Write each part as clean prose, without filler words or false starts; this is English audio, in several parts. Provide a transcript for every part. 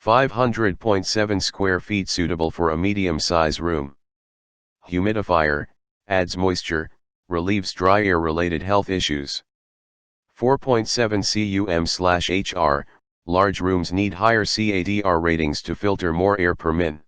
500.7 square feet, suitable for a medium-size room. Humidifier, adds moisture, relieves dry air-related health issues. 4.7 cu.m/hr, large rooms need higher CADR ratings to filter more air per min.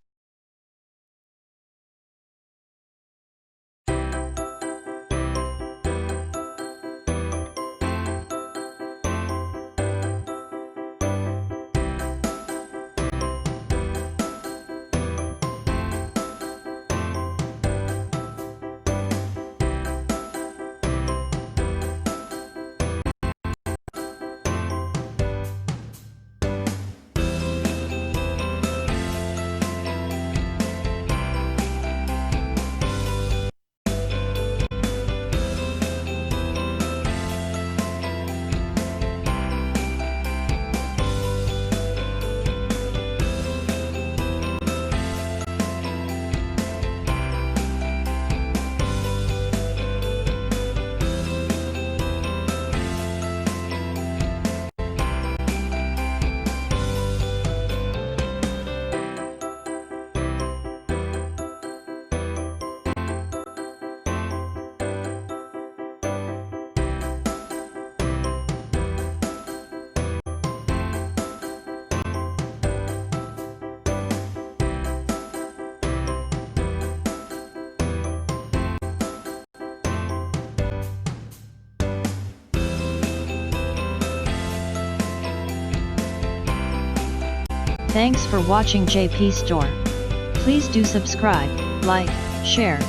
Thanks for watching JP Store. Please do subscribe, like, share,